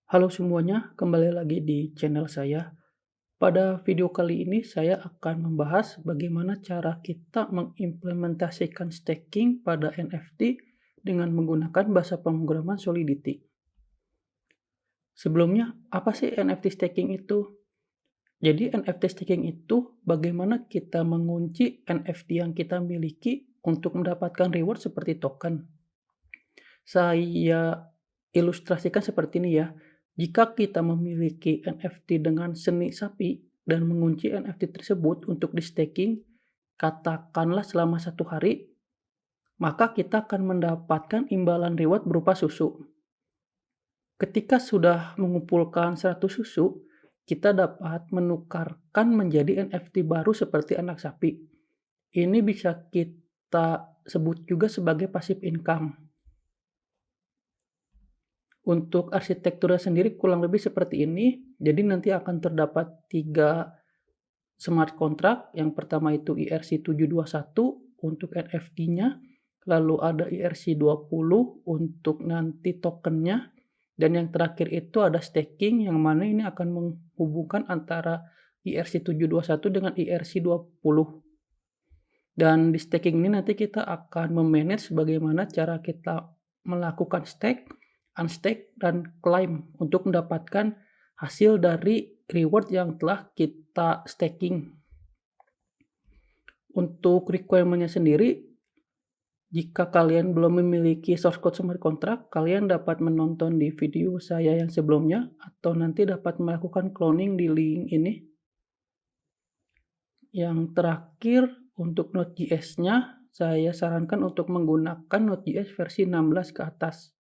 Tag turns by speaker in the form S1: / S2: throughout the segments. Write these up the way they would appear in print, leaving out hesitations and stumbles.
S1: Halo semuanya, kembali lagi di channel saya. Pada video kali ini saya akan membahas bagaimana cara kita mengimplementasikan staking pada NFT dengan menggunakan bahasa pemrograman Solidity. Sebelumnya, apa sih NFT staking itu? Jadi NFT staking itu bagaimana kita mengunci NFT yang kita miliki untuk mendapatkan reward seperti token. Saya ilustrasikan seperti ini ya. Jika kita memiliki NFT dengan seni sapi dan mengunci NFT tersebut untuk di-staking, katakanlah selama 1 hari, maka kita akan mendapatkan imbalan reward berupa susu. Ketika sudah mengumpulkan 100 susu, kita dapat menukarkan menjadi NFT baru seperti anak sapi. Ini bisa kita sebut juga sebagai passive income. Untuk arsitekturnya sendiri kurang lebih seperti ini. Jadi nanti akan terdapat 3 smart contract. Yang pertama itu ERC-721 untuk NFT-nya, lalu ada ERC-20 untuk nanti tokennya, dan yang terakhir itu ada staking yang mana ini akan menghubungkan antara ERC-721 dengan ERC-20. Dan di staking ini nanti kita akan memanage bagaimana cara kita melakukan stake, unstake, dan claim untuk mendapatkan hasil dari reward yang telah kita staking. Untuk requirement-nya sendiri, jika kalian belum memiliki source code smart contract, kalian dapat menonton di video saya yang sebelumnya atau nanti dapat melakukan cloning di link ini. Yang terakhir, untuk Node.js-nya, saya sarankan untuk menggunakan Node.js versi 16 ke atas.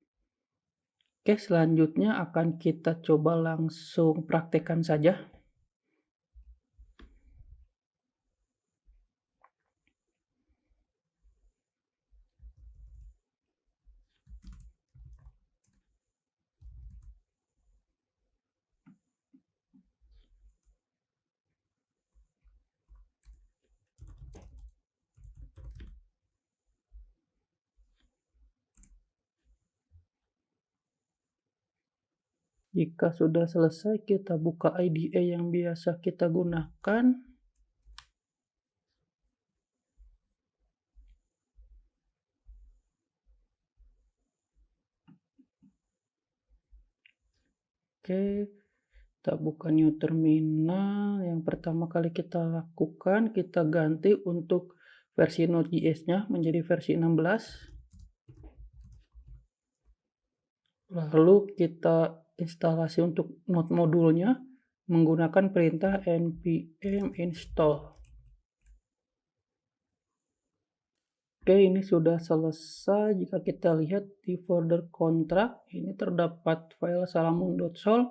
S1: Oke, selanjutnya akan kita coba langsung praktekkan saja. Jika sudah selesai, kita buka IDE yang biasa kita gunakan. Oke, kita buka new terminal. Yang pertama kali kita lakukan, kita ganti untuk versi Node.js-nya menjadi versi 16. Lalu kita instalasi untuk Node modulnya menggunakan perintah npm install. Oke, ini sudah selesai. Jika kita lihat di folder kontrak, ini terdapat file salamun.sol.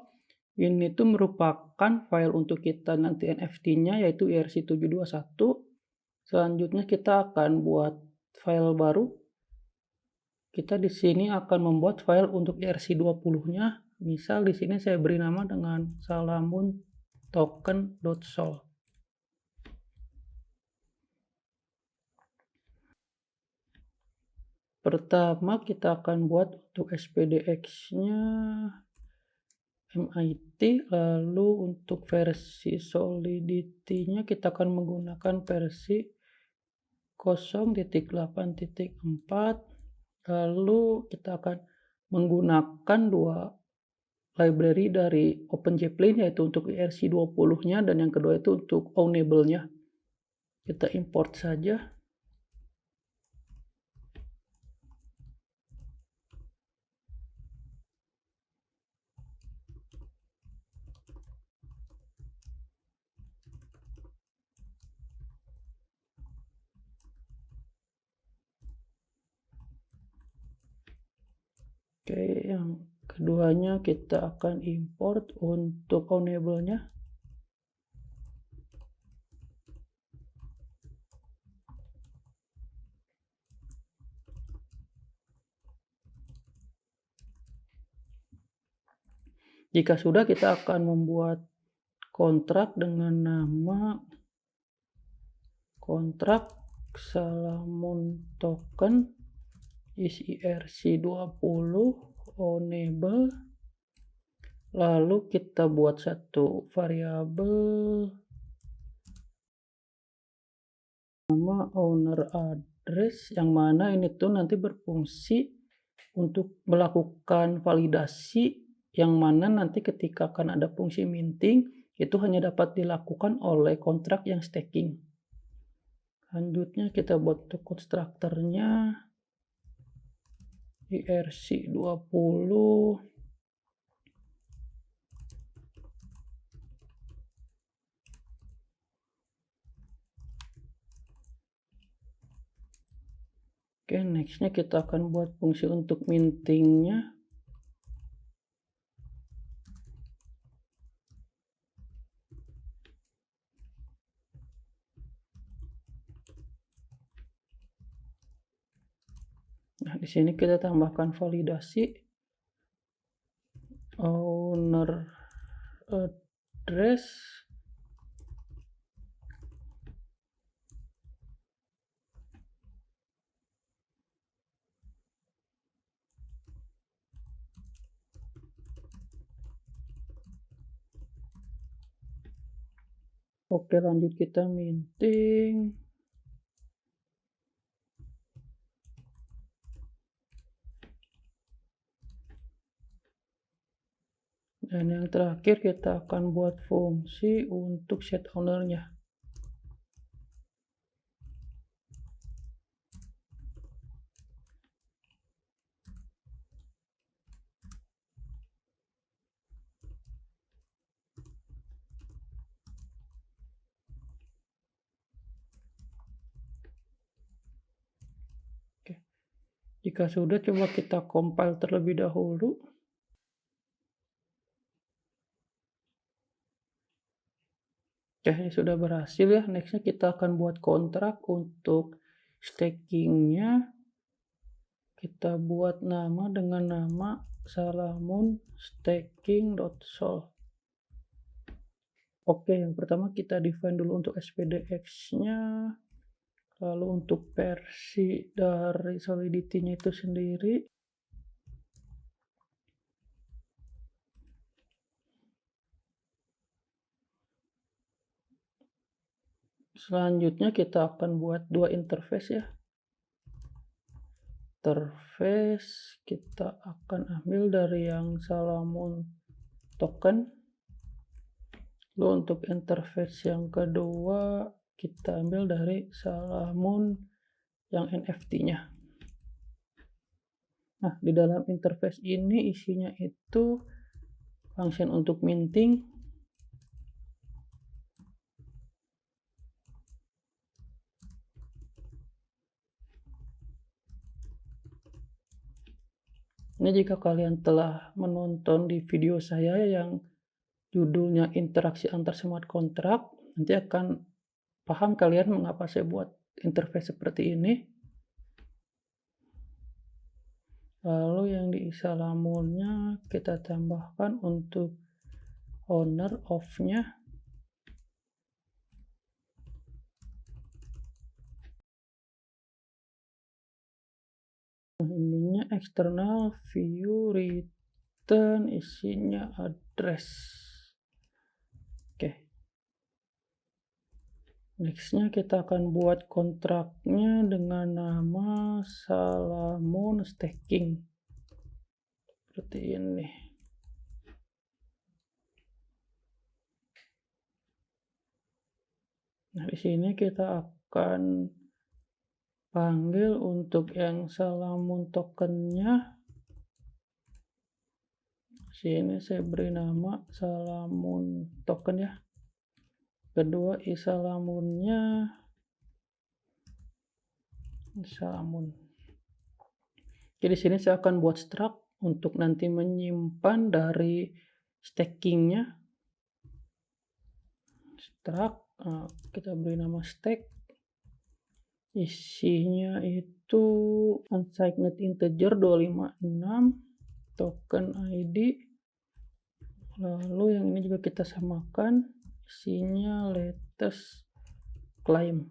S1: Ini tuh merupakan file untuk kita nanti NFT-nya yaitu ERC-721. Selanjutnya kita akan buat file baru. Kita di sini akan membuat file untuk ERC-20-nya. Misal di sini saya beri nama dengan salamun token.sol. Pertama kita akan buat untuk SPDX-nya MIT, lalu untuk versi Solidity-nya kita akan menggunakan versi 0.8.4. Lalu kita akan menggunakan 2 library dari OpenJPlane, yaitu untuk ERC-20-nya dan yang kedua itu untuk Ownable-nya. Kita import saja. Oke, yang keduanya kita akan import untuk Ownable-nya. Jika sudah, kita akan membuat kontrak dengan nama kontrak salamun token is ERC20 ownable. Lalu kita buat satu variabel nama owner address, yang mana ini tuh nanti berfungsi untuk melakukan validasi, yang mana nanti ketika akan ada fungsi minting, itu hanya dapat dilakukan oleh kontrak yang staking. Selanjutnya kita buat untuk konstruktornya ERC20. Oke, nextnya kita akan buat fungsi untuk mintingnya. Nah, di sini kita tambahkan validasi owner address. Oke, lanjut kita minting. Dan yang terakhir kita akan buat fungsi untuk set ownernya. Oke. Jika sudah, coba kita compile terlebih dahulu. Oke, ini sudah berhasil ya. Nextnya kita akan buat kontrak untuk stakingnya. Kita buat nama dengan nama Salamun staking.sol. Oke, yang pertama kita define dulu untuk SPDX-nya. Lalu untuk versi dari Solidity-nya itu sendiri. Selanjutnya kita akan buat dua interface ya. Interface kita akan ambil dari yang Salamun token. Lalu untuk interface yang kedua kita ambil dari Salamun yang NFT-nya. Nah, di dalam interface ini isinya itu function untuk minting, ini jika kalian telah menonton di video saya yang judulnya interaksi antar smart contract, nanti akan paham kalian mengapa saya buat interface seperti ini. Lalu yang di Salamunnya kita tambahkan untuk owner of-nya. Nah, ininya external view return, isinya address. Oke. Nextnya kita akan buat kontraknya dengan nama Salamun staking. Seperti ini. Nah, di sini kita akan panggil untuk yang Salamun tokennya. Sini saya beri nama Salamun token ya. Kedua Salamunnya Salamun. Jadi sini saya akan buat struct untuk nanti menyimpan dari stakingnya. Struct, kita beri nama stack. Isinya itu unsigned integer 256, token ID. Lalu yang ini juga kita samakan, isinya latest claim.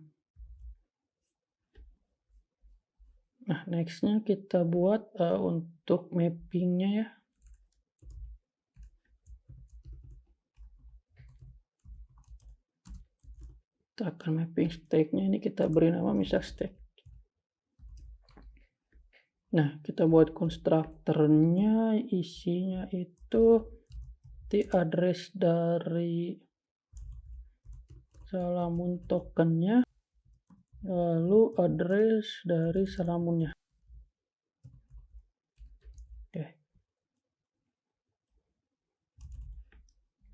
S1: Nah, nextnya kita buat untuk mappingnya ya. Kita akan mapping stake-nya, ini kita beri nama misal stake. Nah, kita buat konstruktornya, isinya itu di address dari Salamun tokennya, lalu address dari Salamunnya. Oke.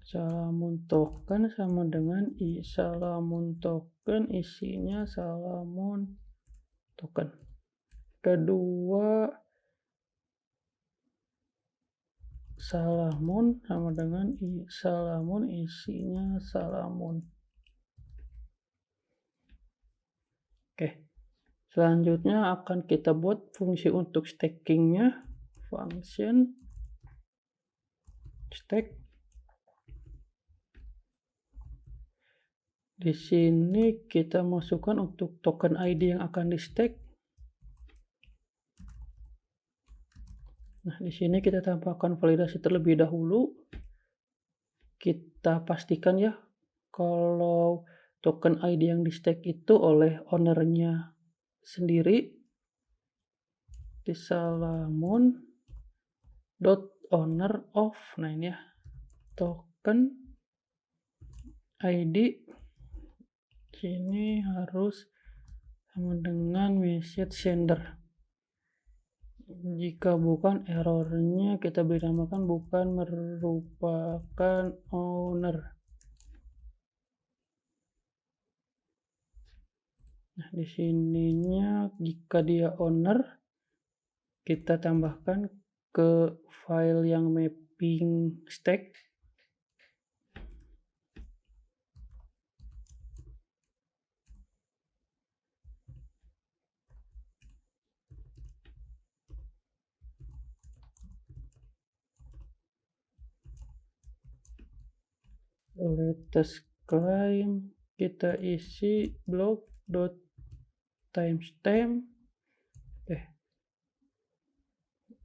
S1: Salamun token sama dengan Salamun token, isinya Salamun token. Kedua, Salamun sama dengan Salamun, isinya Salamun. Oke. Selanjutnya akan kita buat fungsi untuk stakingnya, function stake. Di sini kita masukkan untuk token ID yang akan di stake. Nah, di sini kita tambahkan validasi terlebih dahulu. Kita pastikan ya kalau token ID yang di stake itu oleh ownernya sendiri. Di Salamun .owner of, nah ini ya, token ID sini harus sama dengan message sender. Jika bukan, errornya kita beri namakan bukan merupakan owner. Nah, di sininya jika dia owner, kita tambahkan ke file yang mapping stake. Latest claim kita isi block.timestamp.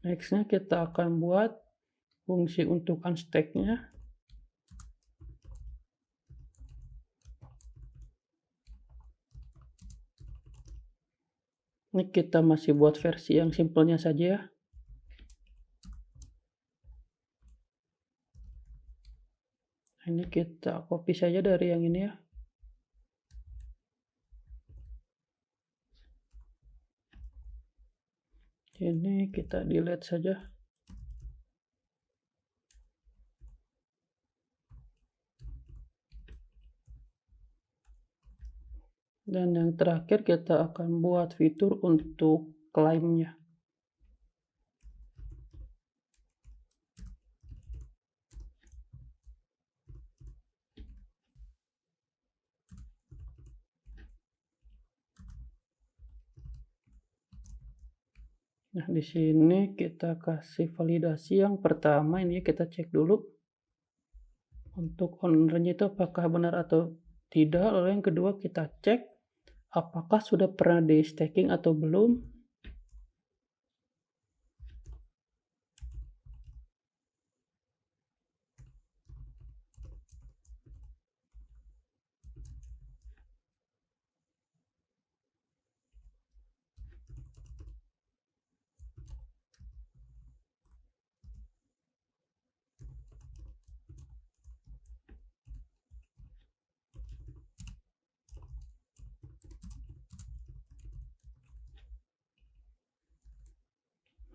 S1: Nextnya kita akan buat fungsi untuk unstack-nya. Ini kita masih buat versi yang simpelnya saja ya. Ini kita copy saja dari yang ini ya. Ini kita delete saja. Dan yang terakhir kita akan buat fitur untuk claim-nya. Nah, di sini kita kasih validasi yang pertama, ini kita cek dulu untuk ownernya itu apakah benar atau tidak. Lalu yang kedua kita cek apakah sudah pernah di staking atau belum.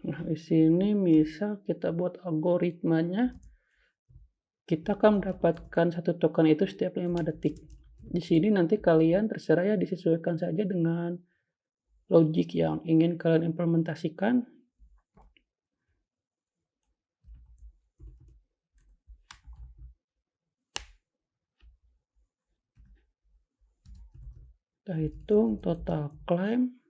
S1: Nah, di sini misal kita buat algoritmanya, kita akan mendapatkan satu token itu setiap 5 detik. Di sini nanti kalian terserah ya, disesuaikan saja dengan logik yang ingin kalian implementasikan. Kita hitung total claim.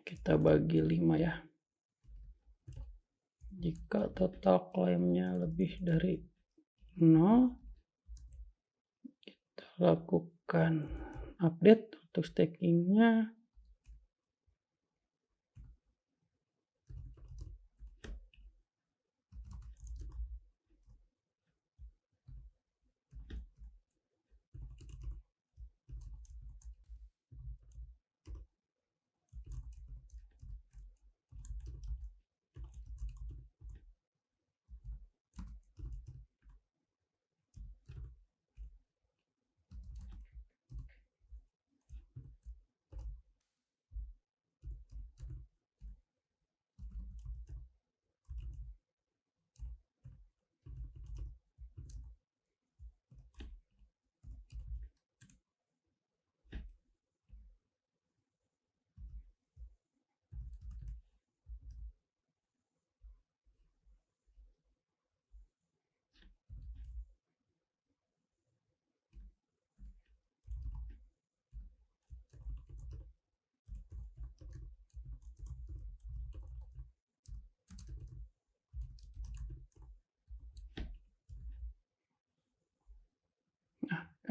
S1: Kita bagi 5 ya. Jika total claimnya lebih dari 0, kita lakukan update untuk stakingnya.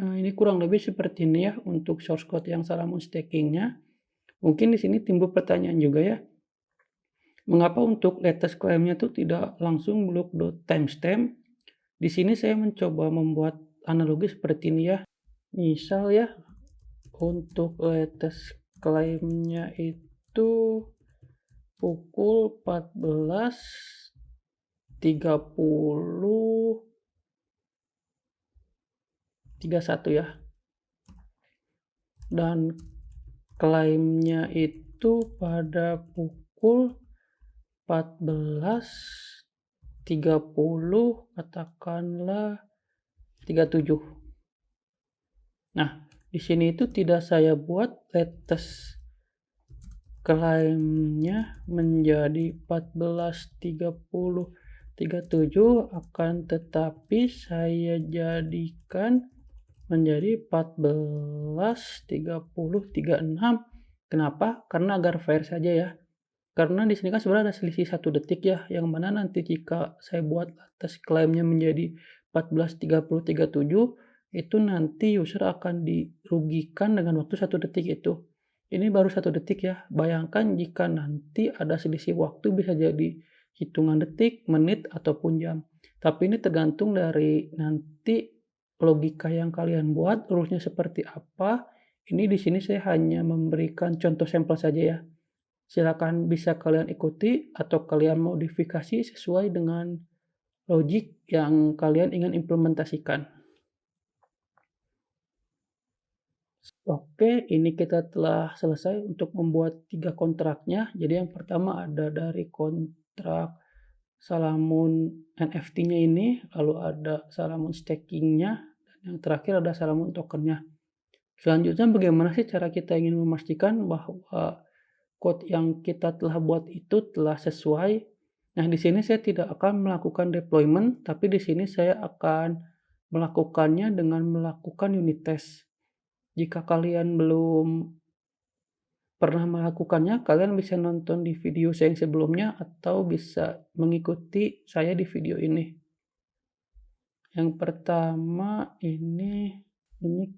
S1: Ini kurang lebih seperti ini ya untuk source code yang Salamon staking-nya. Mungkin di sini timbul pertanyaan juga ya, mengapa untuk latest claim-nya tuh tidak langsung block.timestamp? Di sini saya mencoba membuat analogi seperti ini ya. Misal ya, untuk latest claim-nya itu pukul 14.30 31 ya. Dan klaimnya itu pada pukul 14.30 katakanlah 37. Nah, di sini itu tidak saya buat latest klaimnya menjadi 14.30 37, akan tetapi saya jadikan menjadi 14.30 36. Kenapa? Karena agar fair saja ya. Karena di sini kan sebenarnya ada selisih 1 detik ya, yang mana nanti jika saya buat atas klaimnya menjadi 14.30 37, itu nanti user akan dirugikan dengan waktu 1 detik itu. Ini baru 1 detik ya. Bayangkan jika nanti ada selisih waktu bisa jadi hitungan detik, menit, ataupun jam. Tapi ini tergantung dari nanti logika yang kalian buat, rules-nya seperti apa. Ini di sini saya hanya memberikan contoh sampel saja ya. Silakan bisa kalian ikuti atau kalian modifikasi sesuai dengan logik yang kalian ingin implementasikan. Oke, ini kita telah selesai untuk membuat 3 kontraknya. Jadi yang pertama ada dari kontrak Salamon NFT-nya ini, lalu ada Salamon staking-nya, dan yang terakhir ada Salamon token-nya. Selanjutnya bagaimana sih cara kita ingin memastikan bahwa code yang kita telah buat itu telah sesuai? Nah, di sini saya tidak akan melakukan deployment, tapi di sini saya akan melakukannya dengan melakukan unit test. Jika kalian belum pernah melakukannya, kalian bisa nonton di video saya yang sebelumnya atau bisa mengikuti saya di video ini. Yang pertama ini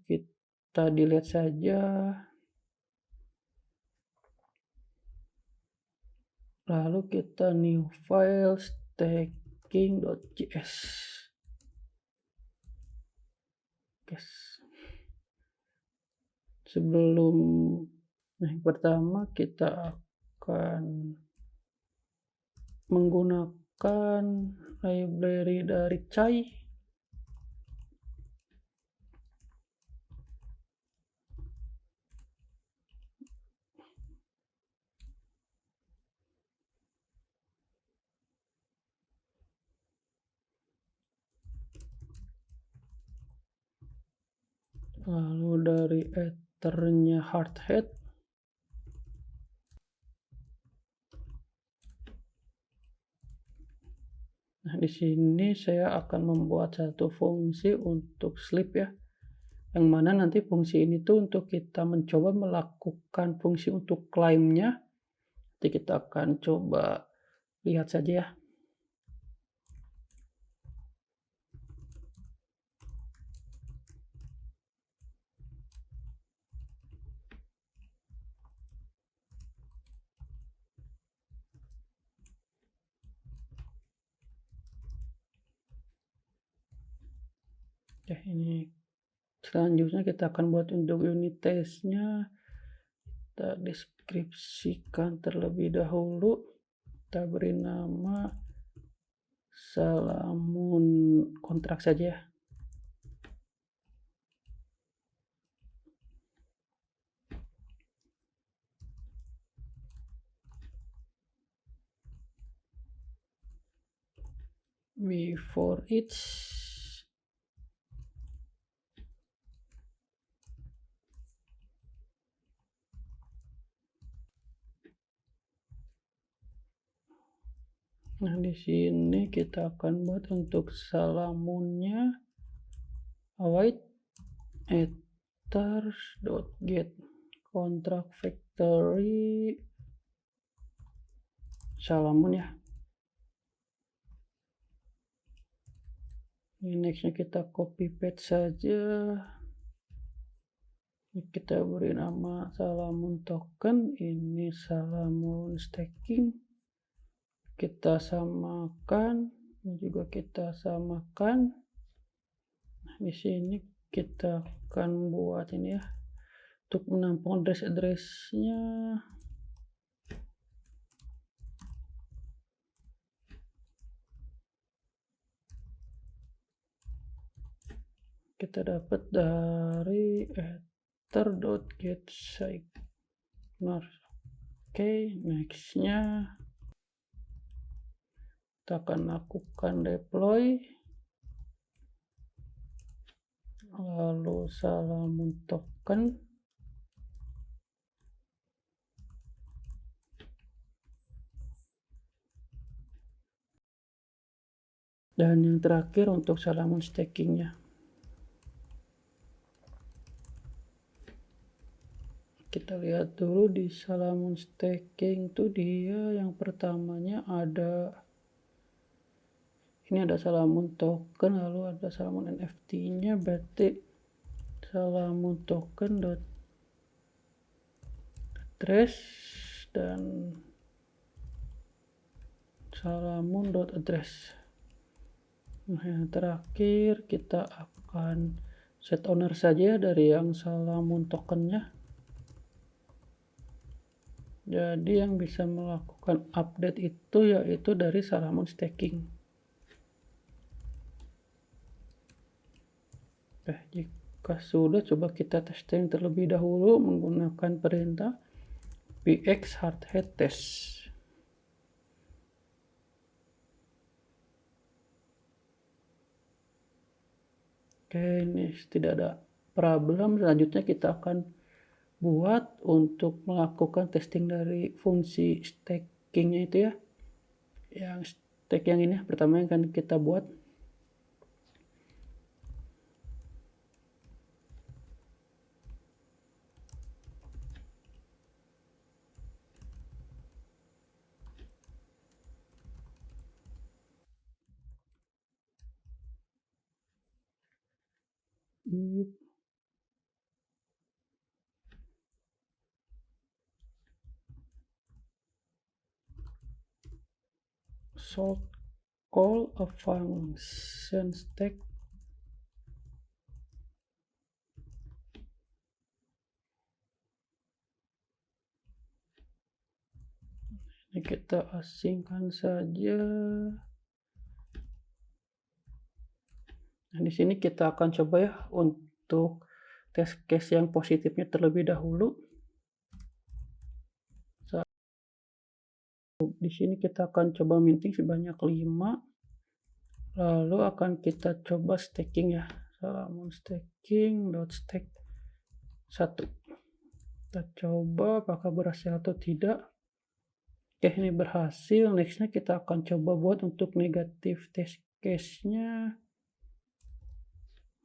S1: kita delete saja. Lalu kita new file staking.js. Sebelum yang pertama kita akan menggunakan library dari Chai. Lalu dari ethernya hardhat. Nah, di sini saya akan membuat satu fungsi untuk sleep ya. Yang mana nanti fungsi ini tuh untuk kita mencoba melakukan fungsi untuk claim-nya. Nanti kita akan coba lihat saja ya. Oke, ini selanjutnya kita akan buat untuk unit testnya. Kita deskripsikan terlebih dahulu. Kita beri nama Salamun kontrak saja. For each Nah, di sini kita akan buat untuk salamunnya await ethers.get contract factory salamun ya. Ini nextnya kita copy paste saja. Ini kita beri nama salamun token, ini salamun staking. Kita samakan, ini juga kita samakan. Nah, di sini kita akan buat ini ya, untuk menampung address-addressnya. Kita dapat dari ether.getSigner. Oke, nextnya kita akan lakukan deploy, lalu salamun token, dan yang terakhir untuk salamun stakingnya. Kita lihat dulu di salamun staking itu dia yang pertamanya ada, ini ada salamun token, lalu ada salamun NFT-nya, berarti salamun token dot address dan salamun dot address. Nah, yang terakhir kita akan set owner saja dari yang salamun tokennya. Jadi yang bisa melakukan update itu yaitu dari salamun staking. Oke, jika sudah, coba kita testing terlebih dahulu menggunakan perintah px hardhat test. Oke, ini tidak ada problem. Selanjutnya kita akan buat untuk melakukan testing dari fungsi stakingnya itu ya. Yang stake yang ini pertama yang akan kita buat. So call a function stack ini kita asingkan saja. Nah, di sini kita akan coba ya untuk test case yang positifnya terlebih dahulu. Di sini kita akan coba minting sebanyak 5. Lalu akan kita coba staking ya. Salamun staking dot stake 1. Kita coba apakah berhasil atau tidak. Oke, ini berhasil. Nextnya kita akan coba buat untuk negatif test case-nya.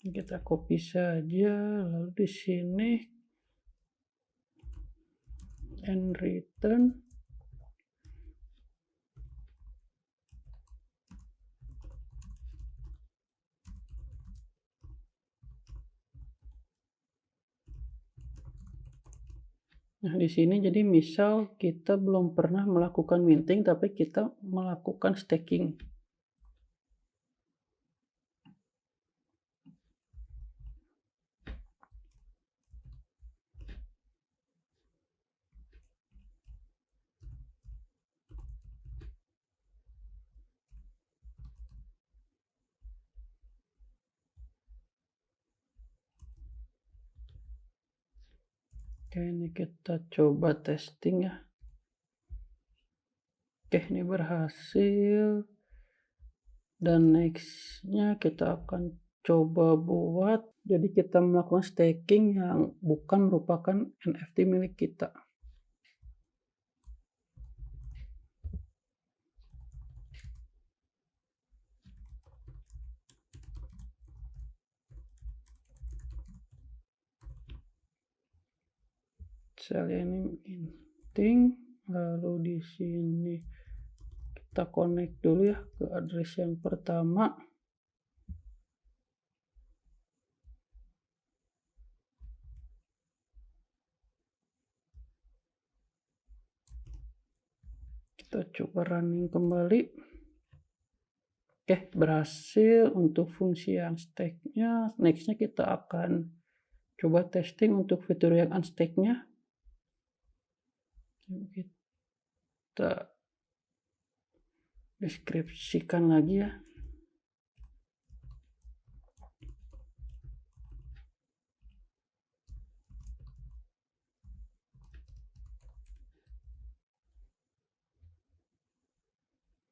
S1: Kita copy saja, lalu di sini and return. Nah, di sini jadi misal kita belum pernah melakukan minting tapi kita melakukan staking. Oke, ini kita coba testing ya. Oke, ini berhasil. Dan nextnya kita akan coba buat, jadi kita melakukan staking yang bukan merupakan NFT milik kita. Misalnya ini minting, lalu di sini kita connect dulu ya ke address yang pertama. Kita coba running kembali. Oke, berhasil untuk fungsi yang stake-nya. Nextnya kita akan coba testing untuk fitur yang unstake-nya. Kita deskripsikan lagi ya.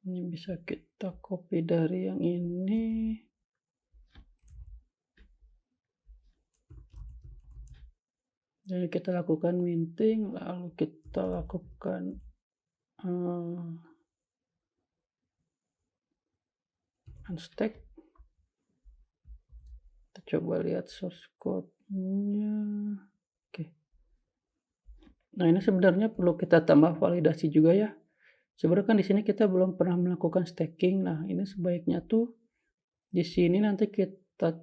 S1: Ini bisa kita copy dari yang ini. Jadi kita lakukan minting, lalu kita lakukan unstake. Kita coba lihat source code-nya. Oke. Nah, ini sebenarnya perlu kita tambah validasi juga ya. Sebenarnya kan di sini kita belum pernah melakukan staking. Nah, ini sebaiknya tuh di sini nanti kita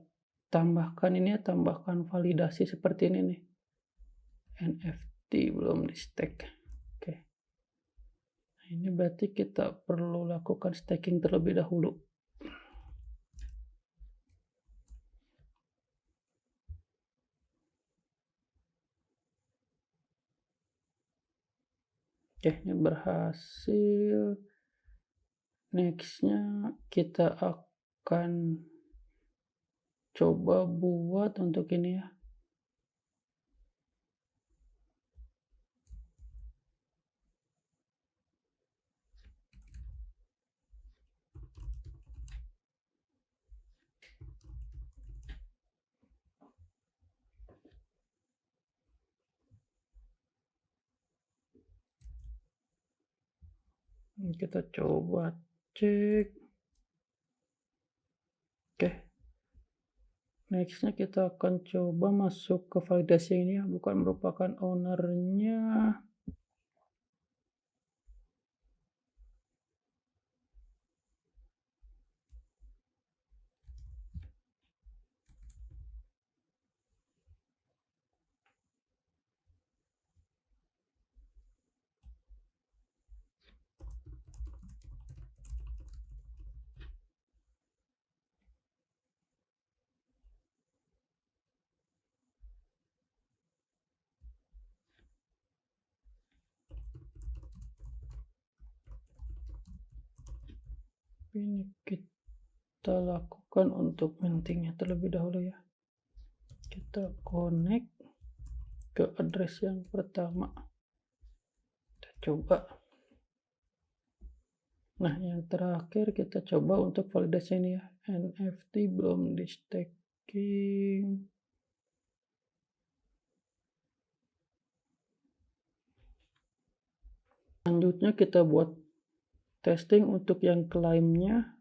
S1: tambahkan ini ya, tambahkan validasi seperti ini nih. NFT belum di stake. Oke. Nah, ini berarti kita perlu lakukan staking terlebih dahulu. Oke, ini berhasil. Nextnya kita akan coba buat untuk ini ya. Kita coba cek. Oke. Nextnya kita akan coba masuk ke validasi ini ya, bukan merupakan ownernya. Ini kita lakukan untuk mintingnya terlebih dahulu ya. Kita connect ke address yang pertama. Kita coba. Nah, yang terakhir kita coba untuk validasi ini ya. NFT belum di staking. Selanjutnya kita buat testing untuk yang klaimnya.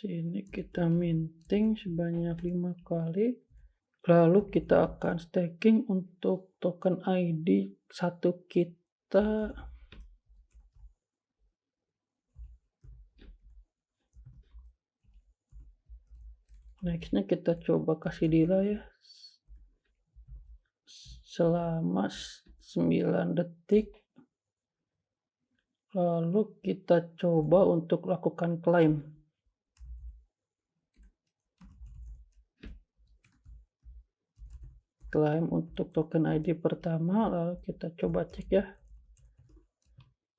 S1: Sini kita minting sebanyak 5 kali. Lalu kita akan staking untuk token ID 1 kita. Nextnya kita coba kasih delay ya, selama 9 detik. Lalu kita coba untuk lakukan klaim. Klaim untuk token ID pertama, lalu kita coba cek ya.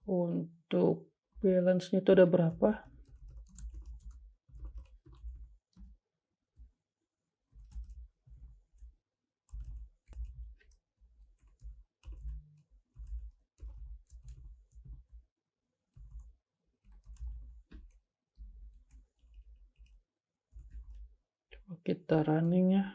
S1: Untuk balance-nya itu ada berapa? Coba kita running ya.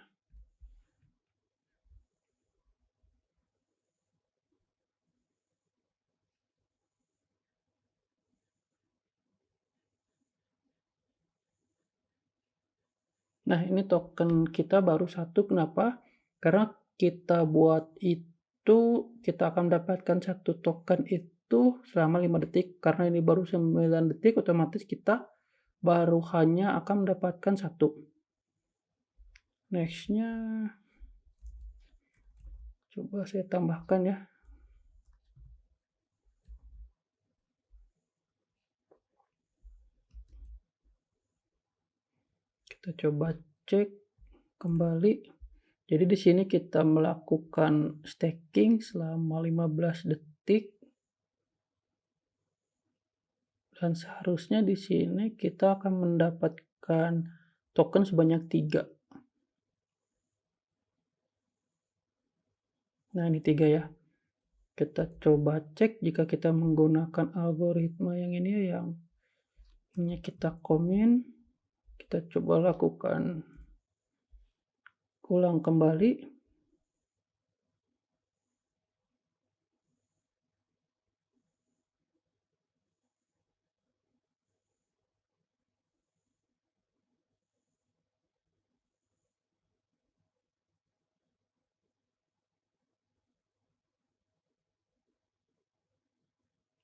S1: Nah, ini token kita baru 1, kenapa? Karena kita buat itu, kita akan mendapatkan 1 token itu selama 5 detik. Karena ini baru 9 detik, otomatis kita baru hanya akan mendapatkan 1. Next-nya, coba saya tambahkan ya. Kita coba cek kembali. Jadi di sini kita melakukan staking selama 15 detik. Dan seharusnya di sini kita akan mendapatkan token sebanyak 3. Nah, ini 3 ya. Kita coba cek jika kita menggunakan algoritma yang ini, yang ini kita komen. Kita coba lakukan ulang kembali.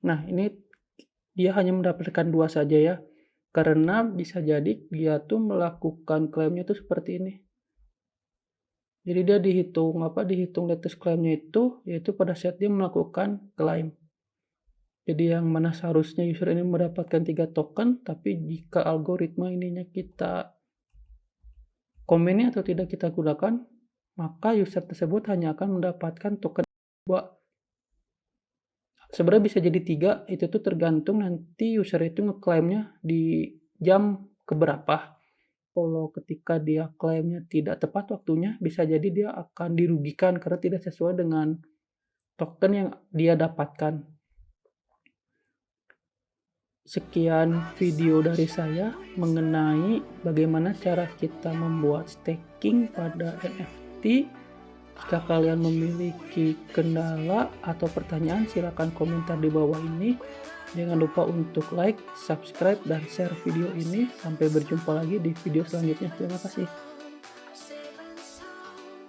S1: Nah, ini dia hanya mendapatkan 2 saja ya. Karena bisa jadi dia tuh melakukan klaimnya tuh seperti ini. Jadi dia dihitung latest klaimnya itu yaitu pada saat dia melakukan klaim. Jadi yang mana seharusnya user ini mendapatkan 3 token, tapi jika algoritma ininya kita komennya atau tidak kita gunakan, maka user tersebut hanya akan mendapatkan token 2. Sebenarnya bisa jadi 3, itu tuh tergantung nanti user itu ngeklaimnya di jam keberapa. Kalau ketika dia klaimnya tidak tepat waktunya, bisa jadi dia akan dirugikan karena tidak sesuai dengan token yang dia dapatkan. Sekian video dari saya mengenai bagaimana cara kita membuat staking pada NFT. Jika kalian memiliki kendala atau pertanyaan, silakan komentar di bawah ini. Jangan lupa untuk like, subscribe, dan share video ini. Sampai berjumpa lagi di video selanjutnya. Terima kasih.